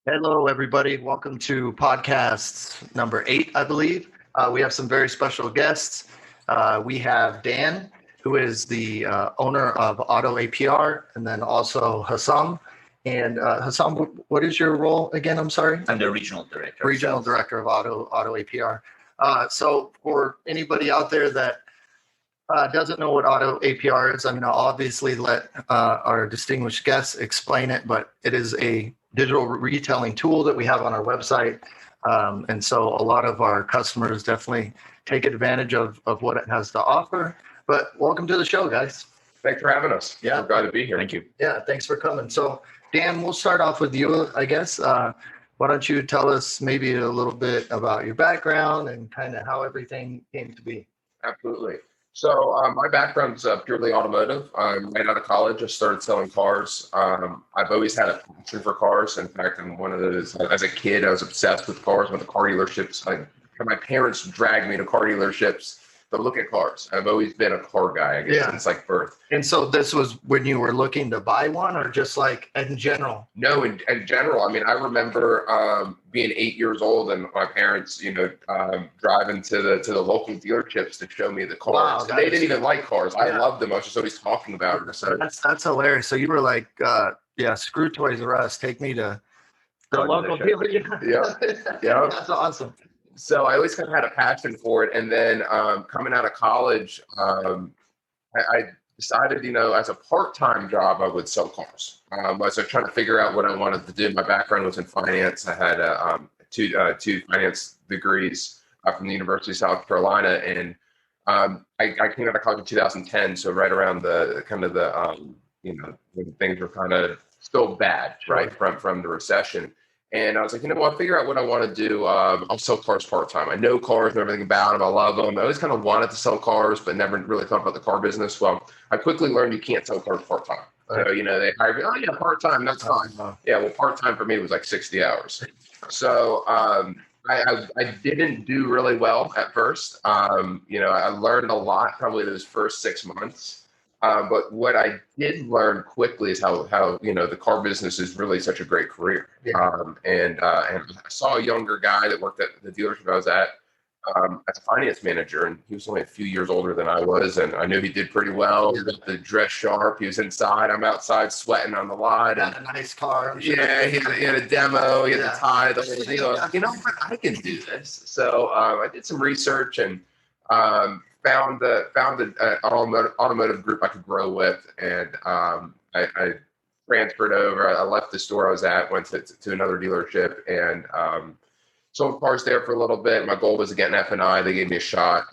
Hello, everybody. Welcome to podcast number 8, I believe. We have some very special guests. We have Dan, who is the owner of AutoAPR, and then also Hassam. And Hassam, what is your role again? I'm sorry. I'm the regional director. Regional director of AutoAPR. So for anybody out there that doesn't know what AutoAPR is, I'm going to obviously let our distinguished guests explain it, but it is a digital retailing tool that we have on our website. And so a lot of our customers definitely take advantage of what it has to offer. But welcome to the show, guys. Thanks for having us. Yeah. We're glad to be here. Thank you. Yeah, thanks for coming. So, Dan, we'll start off with you, I guess. Why don't you tell us maybe a little bit about your background and kind of how everything came to be? Absolutely. So my background's purely automotive. Right out of college, I started selling cars. I've always had a passion for cars. In fact, I'm one of those, as a kid, I was obsessed with cars, with the car dealerships. My parents dragged me to car dealerships to look at cars. I've always been a car guy, I guess, since like birth. And so this was when you were looking to buy one, or just like in general? No, in general. I mean, I remember being 8 years old and my parents, driving to the local dealerships to show me the cars. Wow, they didn't even like cars. I Yeah. loved them. I was just always talking about them. So That's hilarious. So you were like, screw Toys R Us, take me to the Car local dealership. dealer. Yeah. That's awesome. So I always kind of had a passion for it. And then coming out of college, I decided, as a part-time job, I would sell cars. I was trying to figure out what I wanted to do. My background was in finance. I had two finance degrees from the University of South Carolina. And I came out of college in 2010. So right around when things were kind of still bad, right, from the recession. And I was like, I'll figure out what I want to do. I'll sell cars part-time. I know cars and everything about them. I love them. I always kind of wanted to sell cars, but never really thought about the car business. Well, I quickly learned you can't sell cars part-time. So, they hired me, oh yeah, part-time, that's fine. Yeah, well, part-time for me was like 60 hours. So I didn't do really well at first. I learned a lot probably those first 6 months. But what I did learn quickly is how the car business is really such a great career. Yeah. And I saw a younger guy that worked at the dealership I was at as a finance manager, and he was only a few years older than I was, and I knew he did pretty well. Yeah. The dress sharp. He was inside. I'm outside sweating on the lot. Got a nice car. I'm sure. Yeah, he had a demo. He had Yeah. the tie. The whole deal. What? I can do this. So I did some research and found an automotive group I could grow with, and I transferred over. I left the store I was at, went to another dealership, and sold cars there for a little bit. My goal was to get an F&I. They gave me a shot,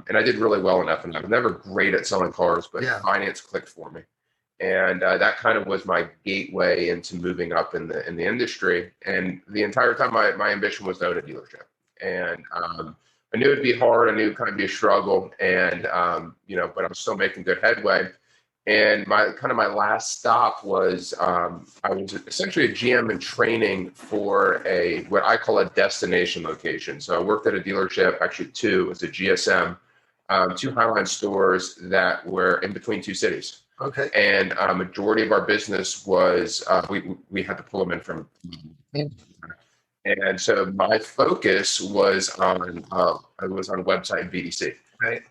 and I did really well in F&I. I'm never great at selling cars, but finance clicked for me, and that kind of was my gateway into moving up in the industry. And the entire time, my ambition was to own a dealership, and I knew it'd be hard. I knew it'd kind of be a struggle, and but I was still making good headway. And my last stop was I was essentially a GM in training for what I call a destination location. So I worked at a dealership, actually two, as a GSM, two Highline stores that were in between two cities. Okay. And majority of our business was we had to pull them in from. And so my focus was on website and BDC. Right.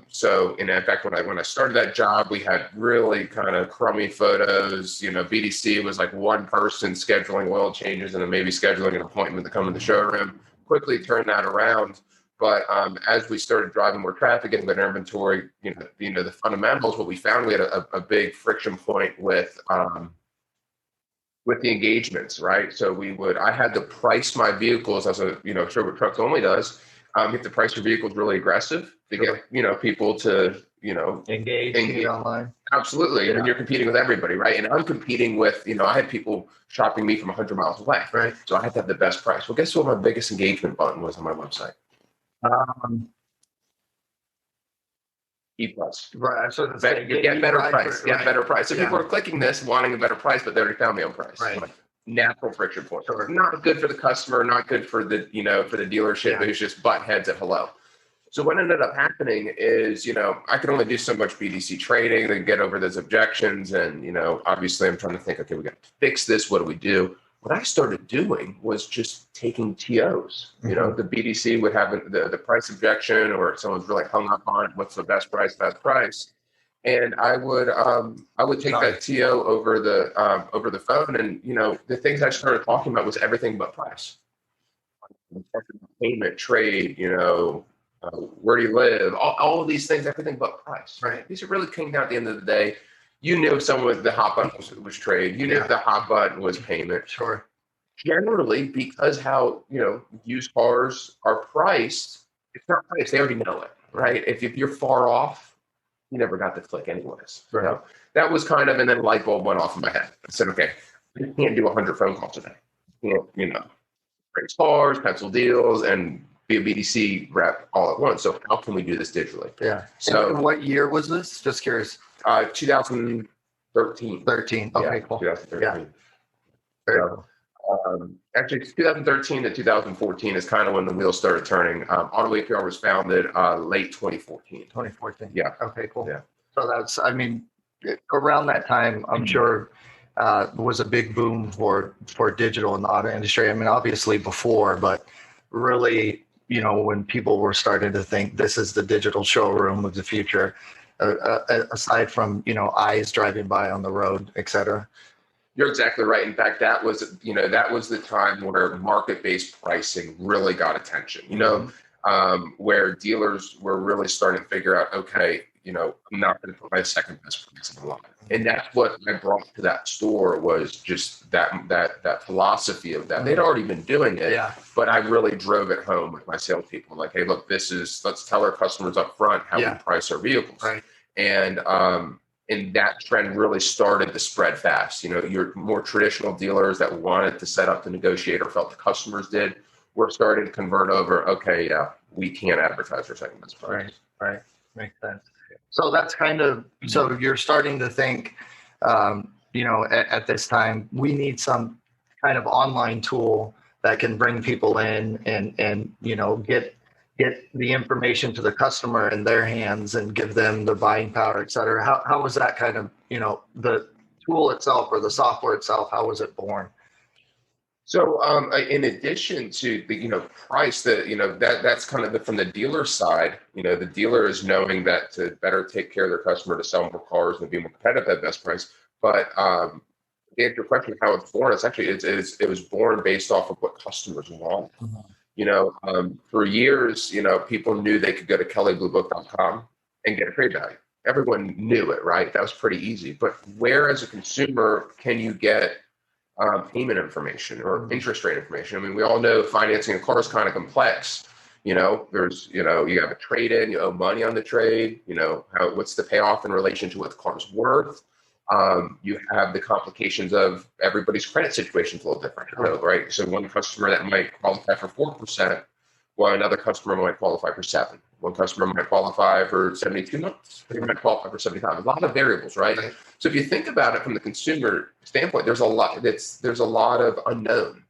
So in fact, when I started that job, we had really kind of crummy photos. BDC was like one person scheduling oil changes and then maybe scheduling an appointment to come to the showroom. Quickly turned that around. But as we started driving more traffic and better inventory, the fundamentals, what we found, we had a big friction point with the engagements, right? So I had to price my vehicles as Sherwood Trucks only does. You have to price your vehicles really aggressive to get, people to, engage online. Absolutely. And you're competing with everybody, right? And I'm competing with, I had people shopping me from 100 miles away. Right. So I had to have the best price. Well, guess what my biggest engagement button was on my website? E+. Right. So Get better price. Get better price. So people are clicking this, wanting a better price, but they already found me on price. Right. Natural friction point. Sure. Not good for the customer, not good for the, for the dealership. Yeah. It was just butt heads at hello. So what ended up happening is, I could only do so much BDC training to get over those objections. And, obviously I'm trying to think, okay, we got to fix this. What do we do? what I started doing was just taking TOs. You know, the BDC would have the price objection, or if someone's really hung up on what's the best price. And I would take that TO over the phone, and you know, the things I started talking about was everything but price. Payment, trade, you know, where do you live, all of these things, everything but price. Right. These are really came down at the end of the day. You knew if someone with the hot button was trade. You knew if the hot button was payment. Sure. Generally, because how, you know, used cars are priced, it's not priced. They already know it, right? If you're far off, you never got the click anyways. Right. You know? That was kind of, and then a light bulb went off in my head. I said, okay, I can't do 100 phone calls a day. Can't, you know, raise cars, pencil deals, and be a BDC rep all at once. So how can we do this digitally? Yeah. So and what year was this? Just curious. 2013. 13. Okay, Yeah, cool. 2013. Yeah. Very cool. Actually, 2013 to 2014 is kind of when the wheels started turning. AutoAPR was founded late 2014. 2014. Yeah. Okay, cool. Yeah. So that's, I mean, around that time, I'm sure was a big boom for digital in the auto industry. I mean, obviously before, but really, you know, when people were starting to think this is the digital showroom of the future, aside from, you know, eyes driving by on the road, et cetera. You're exactly right. In fact, that was, you know, that was the time where market-based pricing really got attention, you know, where dealers were really starting to figure out, okay, you know, I'm not going to put my second best price on the line. And that's what I brought to that store, was just that philosophy of that. They'd already been doing it, but I really drove it home with my salespeople. Like, hey, look, let's tell our customers up front how we price our vehicles. Right. And that trend really started to spread fast. You know, your more traditional dealers that wanted to set up the negotiator, felt the customers did, were starting to convert over. Okay, yeah, we can't advertise for second best price. Right. Makes sense. So that's kind of, so you're starting to think, you know, at this time, we need some kind of online tool that can bring people in and you know, get the information to the customer in their hands and give them the buying power, et cetera. How was that kind of, you know, the tool itself or the software itself, how was it born? So, in addition to the, you know, price, that, you know, that's kind of from the dealer side. You know, the dealer is knowing that to better take care of their customer, to sell more cars and be more competitive at best price. But to answer your question, how it's born, it's actually it was born based off of what customers want. You know, for years, you know, people knew they could go to kellybluebook.com and get a trade value. Everyone knew it, right? That was pretty easy. But where, as a consumer, can you get payment information or interest rate information? I mean, we all know financing a car is kind of complex. You know, there's, you know, you have a trade in, you owe money on the trade, you know, what's the payoff in relation to what the car's worth? You have the complications of everybody's credit situation is a little different, right? So one customer that might qualify for 4%, while another customer might qualify for 7. One customer might qualify for 72 months. They might qualify for 75. A lot of variables, right? So if you think about it from the consumer standpoint, there's a lot of unknown.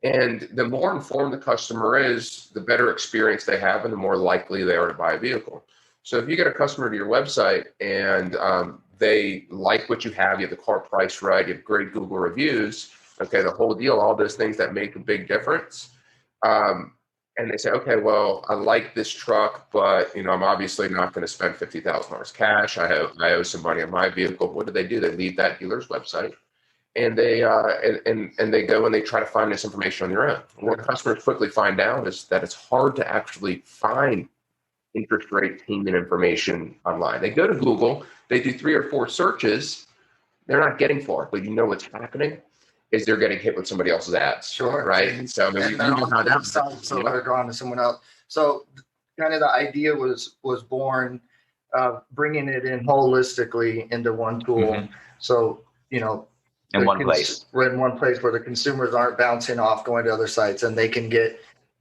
And the more informed the customer is, the better experience they have and the more likely they are to buy a vehicle. So if you get a customer to your website and they like what you have the car price right, you have great Google reviews, okay, the whole deal, all those things that make a big difference. And they say, okay, well, I like this truck, but, you know, I'm obviously not going to spend $50,000 cash. I owe some money on my vehicle. What do? They leave that dealer's website, and they and they go and they try to find this information on their own. And what customers quickly find out is that it's hard to actually find interest rate payment information online. They go to Google, they do 3 or 4 searches, they're not getting far, but you know what's happening is they're getting hit with somebody else's ads. Sure. Right. So I mean, you know how that's so they're going to someone else. So kind of the idea was born, bringing it in holistically into one tool. So, you know, in one place. We're in one place where the consumers aren't bouncing off, going to other sites, and they can get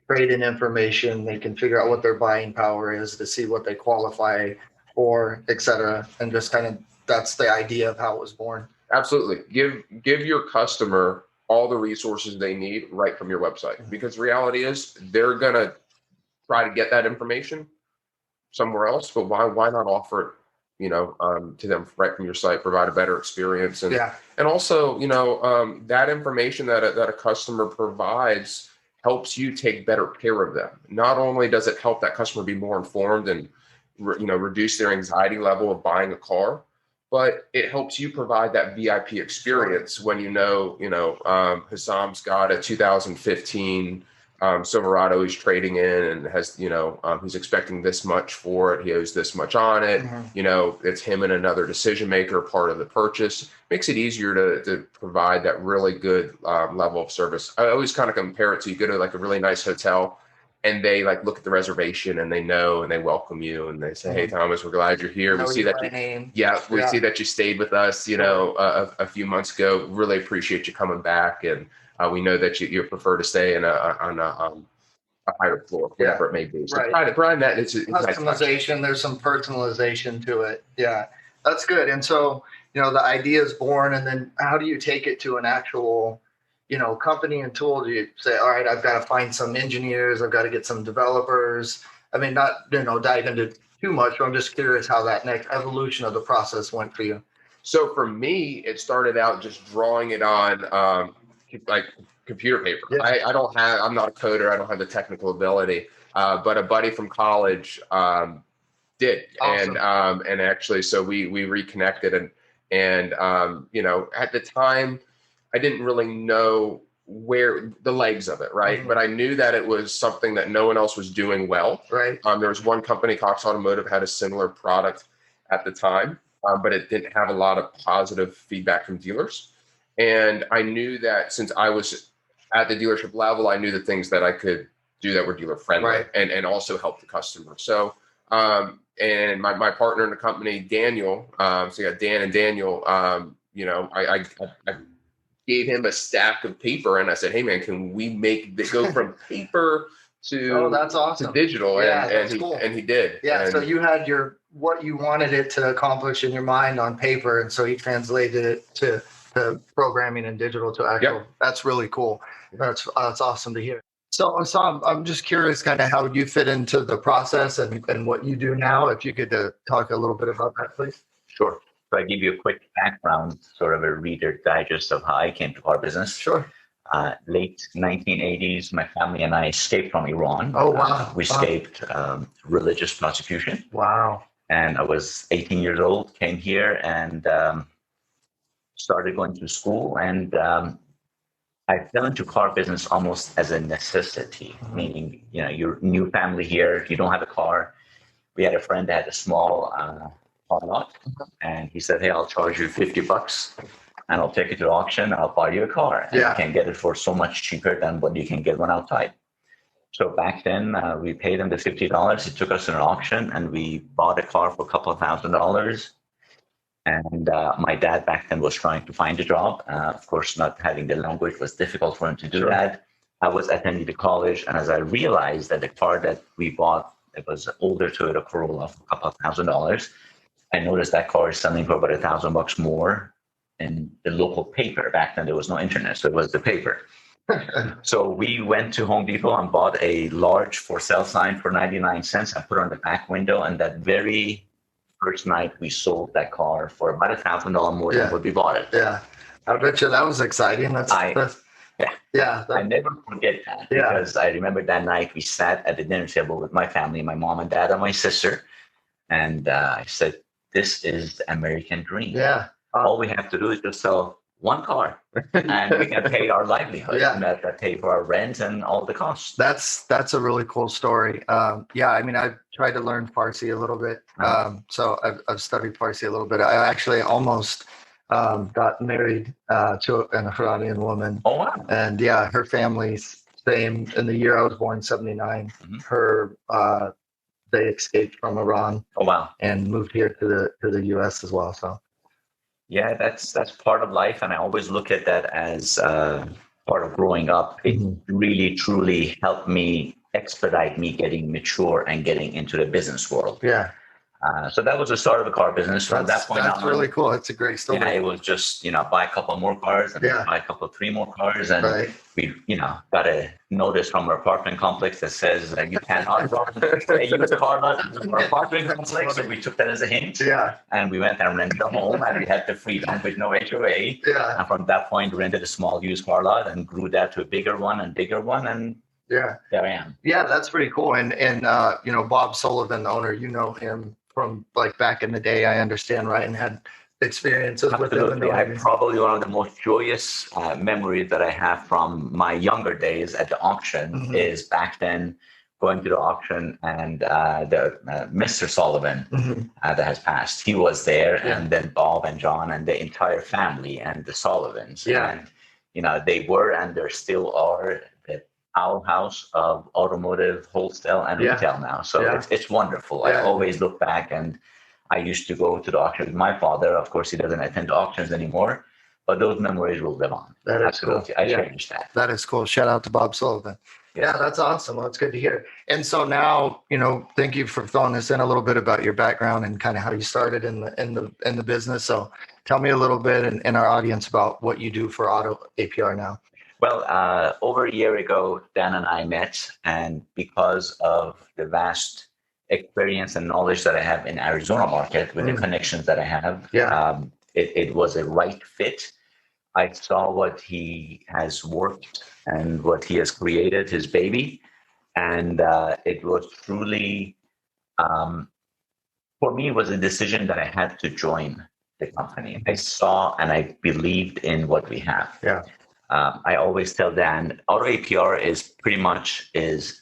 trade-in information. They can figure out what their buying power is to see what they qualify for, et cetera. And just kind of, that's the idea of how it was born. Absolutely. Give your customer all the resources they need right from your website, because the reality is they're going to try to get that information somewhere else, but why not offer it to them right from your site, provide a better experience. Yeah. And also, that information that a customer provides helps you take better care of them. Not only does it help that customer be more informed and, reduce their anxiety level of buying a car, but it helps you provide that VIP experience when Hassam's got a 2015 Silverado he's trading in and has, he's expecting this much for it. He owes this much on it. It's him and another decision maker part of the purchase. Makes it easier to provide that really good level of service. I always kind of compare it to, you go to like a really nice hotel and they like look at the reservation and they know and they welcome you and they say, "Hey, Thomas, we're glad you're here. We see that you see that you stayed with us, a few months ago. Really appreciate you coming back, and we know that you prefer to stay on a higher floor, whatever it may be." So Brian, that it's customization. There's some personalization to it. Yeah, that's good. And so, the idea is born, and then how do you take it to an actual, company and tool? Do you say, all right, I've got to find some engineers, I've got to get some developers? I mean, not, dive into too much, but I'm just curious how that next evolution of the process went for you. So for me, it started out just drawing it on like computer paper. Yeah. I'm not a coder. I don't have the technical ability, but a buddy from college did. Awesome. And actually, so we reconnected and at the time, I didn't really know where the legs of it, right? But I knew that it was something that no one else was doing well. Right. There was one company, Cox Automotive, had a similar product at the time, but it didn't have a lot of positive feedback from dealers. And I knew that since I was at the dealership level, I knew the things that I could do that were dealer friendly, right, and also help the customer. So, and my partner in the company, Daniel, so you got Dan and Daniel, I gave him a stack of paper and I said, "Hey man, can we make it go from paper to, that's awesome, to digital?" Yeah, and he did. Yeah. So you had what you wanted it to accomplish in your mind on paper. And so he translated it to programming and digital to actual. Yep. That's really cool. That's awesome to hear. So I'm just curious kind of how you fit into the process and what you do now. If you could talk a little bit about that, please. Sure. So I give you a quick background, sort of a Reader Digest of how I came to car business. Sure. Late 1980s, my family and I escaped from Iran. Oh, wow. We escaped religious persecution. Wow. And I was 18 years old, came here and started going to school. And I fell into car business almost as a necessity, meaning, your new family here, you don't have a car. We had a friend that had a small car lot, and he said, "Hey, I'll charge you $50 and I'll take it to the auction and I'll buy you a car. And you can get it for so much cheaper than what you can get one outside." So back then, we paid him the $50. He took us to an auction and we bought a car for a couple of $1,000s. And my dad back then was trying to find a job. Of course, not having the language was difficult for him to do that. I was attending the college, and as I realized that the car that we bought, it was an older Toyota Corolla for a couple of $1,000s, I noticed that car is selling for about $1,000 more in the local paper. Back then, there was no internet, so it was the paper. So we went to Home Depot and bought a large for sale sign for 99 cents and put it on the back window. And that very first night, we sold that car for about $1,000 more than what we bought it. Yeah, I bet you that was exciting. I never forget that because I remember that night we sat at the dinner table with my family, my mom and dad and my sister. And I said, "This is the American dream. Yeah. All we have to do is just sell one car and we can pay our livelihood and that pay for our rent and all the costs." That's a really cool story. I mean, I've tried to learn Farsi a little bit. So I've studied Farsi a little bit. I actually almost got married to an Iranian woman. Oh, wow. And her family's same. In the year I was born, 79, they escaped from Iran. Oh, wow. And moved here to the US as well. So. Yeah, that's part of life. And I always look at that as part of growing up. It really, truly helped me expedite me getting mature and getting into the business world. Yeah. So that was the start of the car business. From that point That's on, really cool. It's a great story. yeah, it was just, buy a couple more cars and Yeah. buy a couple, three more cars. And Right. we, got a notice from our apartment complex that says that you cannot run a used car lot in our apartment complex. So we took that as a hint. Yeah. And we went and rented a home and we had the freedom with no HOA. Yeah. And from that point, rented a small used car lot and grew that to a bigger one and bigger one. And Yeah. there I am. Yeah, that's pretty cool. And Bob Sullivan, the owner, you know him from like back in the day, I understand, right? And had experiences with him. Absolutely. I probably one of the most joyous memories that I have from my younger days at the auction is back then going to the auction and the Mr. Sullivan that has passed. He was there, and then Bob and John and the entire family and the Sullivans. Yeah. And they were and there still are the powerhouse of automotive wholesale and retail now. So it's wonderful. I always look back, and I used to go to the auction with my father. Of course, he doesn't attend auctions anymore, but those memories will live on. That is Absolutely. cool. I cherish that. That is cool. Shout out to Bob Sullivan. Yeah, that's awesome. Well, it's good to hear. And so now, thank you for filling us in a little bit about your background and kind of how you started in the business. So tell me a little bit and our audience about what you do for AutoAPR now. Well, over a year ago, Dan and I met, and because of the vast experience and knowledge that I have in Arizona market with the connections that I have, it was a right fit. I saw what he has worked and what he has created, his baby, and it was truly, for me, it was a decision that I had to join the company. I saw and I believed in what we have. Yeah. I always tell Dan, AutoAPR is pretty much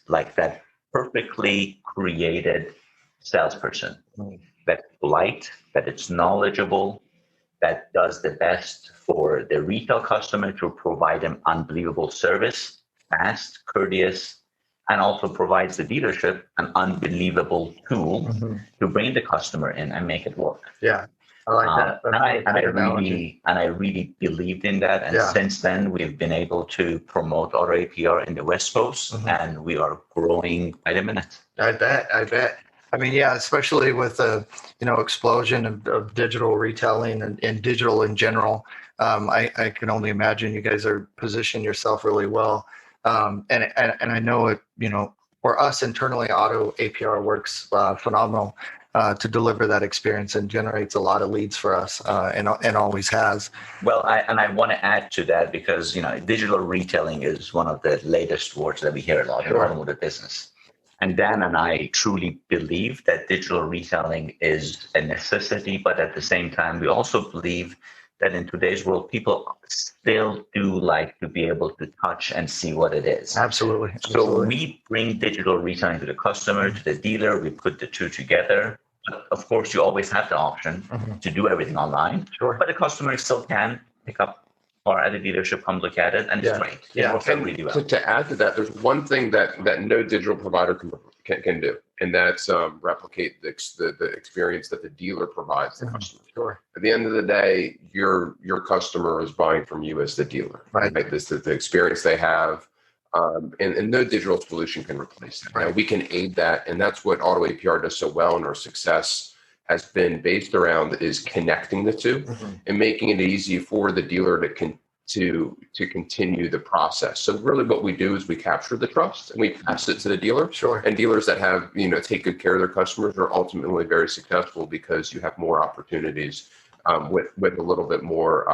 like that perfectly created salesperson that's polite, that it's knowledgeable, that does the best for the retail customer to provide them unbelievable service, fast, courteous, and also provides the dealership an unbelievable tool to bring the customer in and make it work. Yeah. I like that. I really believed in that. And since then, we've been able to promote AutoAPR in the West Coast, and we are growing by the minute. I bet. I mean, yeah, especially with the explosion of digital retailing and digital in general. I can only imagine you guys are positioning yourself really well. And I know it. For us internally, AutoAPR works phenomenal to deliver that experience and generates a lot of leads for us, and always has. Well, I want to add to that because digital retailing is one of the latest words that we hear a lot in automotive business. And Dan and I truly believe that digital retailing is a necessity, but at the same time, we also believe that in today's world, people still do like to be able to touch and see what it is. Absolutely. So we bring digital retailing to the customer, to the dealer. We put the two together. But of course, you always have the option to do everything online. Sure. But the customer still can pick up or at a dealership, come look at it, and it's great. Yeah. And really well. To add to that, there's one thing that no digital provider can do, and that's replicate the experience that the dealer provides the customer. Sure. At the end of the day, your customer is buying from you as the dealer. Right. This is the experience they have, and no digital solution can replace that. Right. We can aid that, and that's what AutoAPR does so well, and our success has been based around is connecting the two and making it easy for the dealer to continue the process. So really what we do is we capture the trust and we pass it to the dealer. Sure. And dealers that have, take good care of their customers are ultimately very successful because you have more opportunities with a little bit more,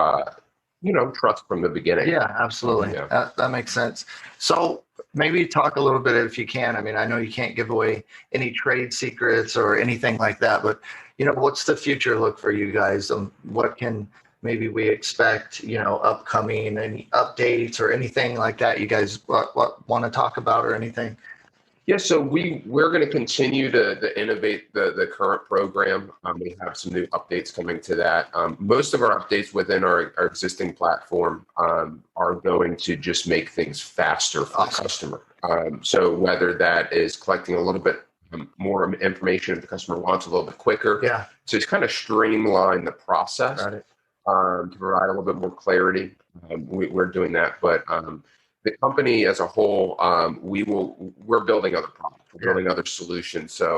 trust from the beginning. Yeah, absolutely. Yeah. That makes sense. So maybe talk a little bit, if you can. I mean, I know you can't give away any trade secrets or anything like that, but what's the future look for you guys? What can maybe we expect, upcoming, any updates or anything like that you guys want to talk about or anything? Yeah, so we're going to continue to innovate the current program. We have some new updates coming to that. Most of our updates within our existing platform are going to just make things faster for the customer. So whether that is collecting a little bit more information if the customer wants a little bit quicker. Yeah. So it's kind of streamline the process. Got it. To provide a little bit more clarity. We're doing that, but the company as a whole, we're building other products, we're building other solutions. So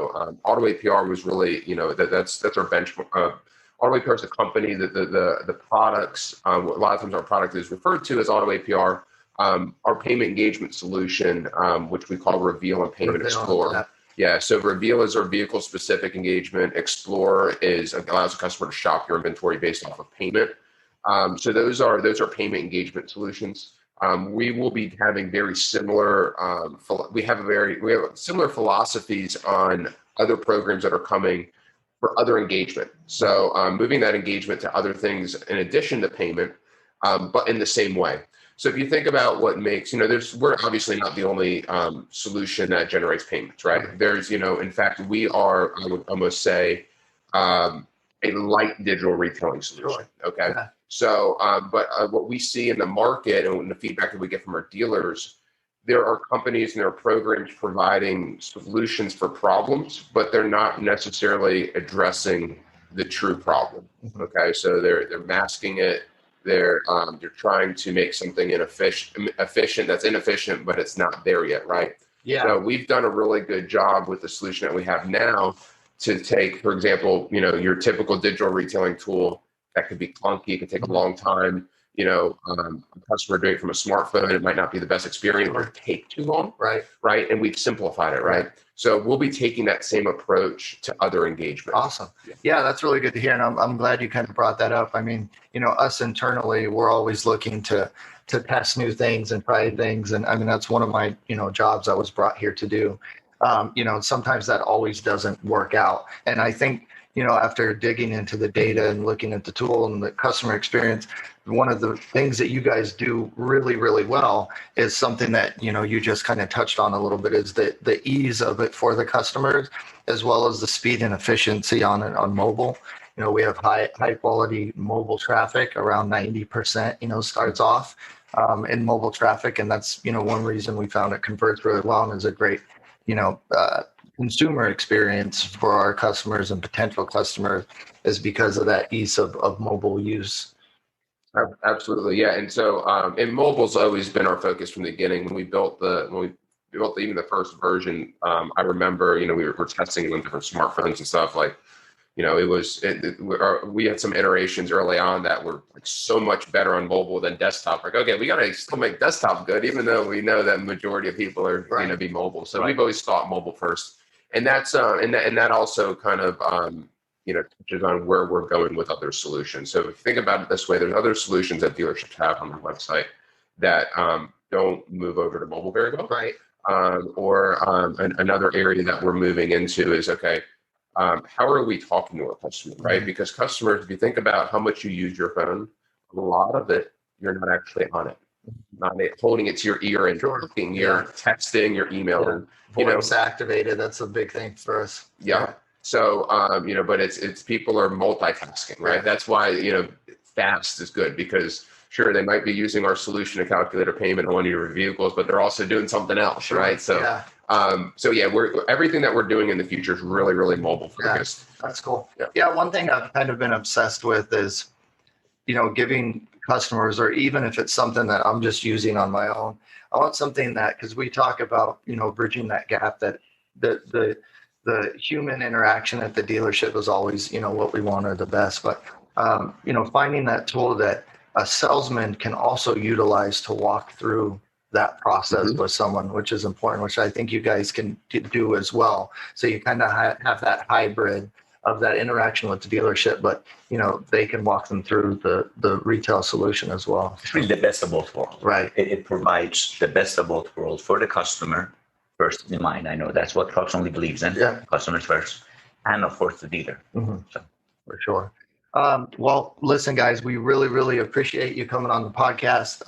AutoAPR was really, that's our benchmark. AutoAPR is a company that the products, a lot of times our product is referred to as AutoAPR. Our payment engagement solution, which we call Reveal and Payment Explorer. Yeah, so Reveal is our vehicle-specific engagement. Explorer allows a customer to shop your inventory based off of payment. So those are payment engagement solutions. We will be having very similar. We have similar philosophies on other programs that are coming for other engagement. So moving that engagement to other things in addition to payment, but in the same way. So if you think about what makes, we're obviously not the only solution that generates payments, right? There's, in fact, we are, I would almost say, a light digital retailing solution. Okay. Yeah. So, but what we see in the market and the feedback that we get from our dealers, there are companies and there are programs providing solutions for problems, but they're not necessarily addressing the true problem. Okay. So they're masking it. They're trying to make something efficient that's inefficient, but it's not there yet, right? Yeah. So we've done a really good job with the solution that we have now to take, for example, your typical digital retailing tool that could be clunky, it could take a long time. A customer doing it from a smartphone, it might not be the best experience or take too long. Right. And we've simplified it, right? So we'll be taking that same approach to other engagements. Awesome. Yeah, that's really good to hear. And I'm glad you kind of brought that up. I mean, us internally, we're always looking to test new things and try things. And I mean, that's one of my, jobs I was brought here to do. Sometimes that always doesn't work out. And I think, after digging into the data and looking at the tool and the customer experience, one of the things that you guys do really, really well is something that, you just kind of touched on a little bit, is the ease of it for the customers, as well as the speed and efficiency on mobile. We have high quality mobile traffic, around 90%, starts off in mobile traffic. And that's, one reason we found it converts really well and is a great, consumer experience for our customers and potential customers, is because of that ease of mobile use. Absolutely, yeah. And so, and mobile's always been our focus from the beginning. When we built even the first version, I remember, we were testing on different smartphones and stuff. Like, we had some iterations early on that were like so much better on mobile than desktop. Like, okay, we got to still make desktop good, even though we know that majority of people are going to be mobile. So we've always thought mobile first. And that's and that also kind of touches on where we're going with other solutions. So if you think about it this way, there's other solutions that dealerships have on their website that don't move over to mobile very well. Right. Another area that we're moving into is, okay, how are we talking to our customer, right? Because customers, if you think about how much you use your phone, a lot of it, you're not actually on it. Not holding it to your ear and looking, you're texting, you're emailing. Voice activated, that's a big thing for us. Yeah. So, but it's people are multitasking, right? That's why, fast is good, because sure, they might be using our solution to calculate a payment on one of your vehicles, but they're also doing something else, right? So, everything that we're doing in the future is really, really mobile focused. That's cool. Yeah. One thing I've kind of been obsessed with is, giving customers, or even if it's something that I'm just using on my own, I want something that, because we talk about, bridging that gap, that the human interaction at the dealership is always, what we want, or the best. But, finding that tool that a salesman can also utilize to walk through that process with someone, which is important, which I think you guys can do as well. So you kind of have that hybrid of that interaction with the dealership, but they can walk them through the retail solution as well. It's really the best of both worlds. Right. It provides the best of both worlds for the customer first in mind. I know that's what Trucks Only believes in. Yeah. Customers first, and of course the dealer. So. For sure. Well, listen, guys, we really, really appreciate you coming on the podcast.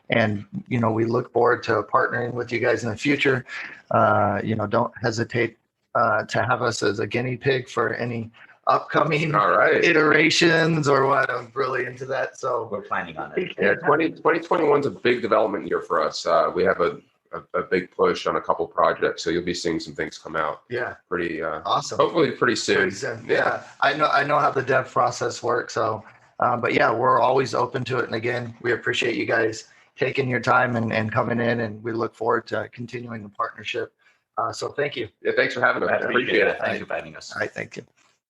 And, we look forward to partnering with you guys in the future. Don't hesitate to have us as a guinea pig for any upcoming iterations or what. I'm really into that. So we're planning on it. Yeah, 2021 is a big development year for us. We have a big push on a couple projects, so you'll be seeing some things come out. Yeah, pretty awesome. Hopefully, pretty soon. Yeah, I know how the dev process works. So, but yeah, we're always open to it. And again, we appreciate you guys. taking your time and coming in, and we look forward to continuing the partnership. So thank you. Yeah, thanks for having us. I Appreciate it. Thank you for having us. All right, thank you.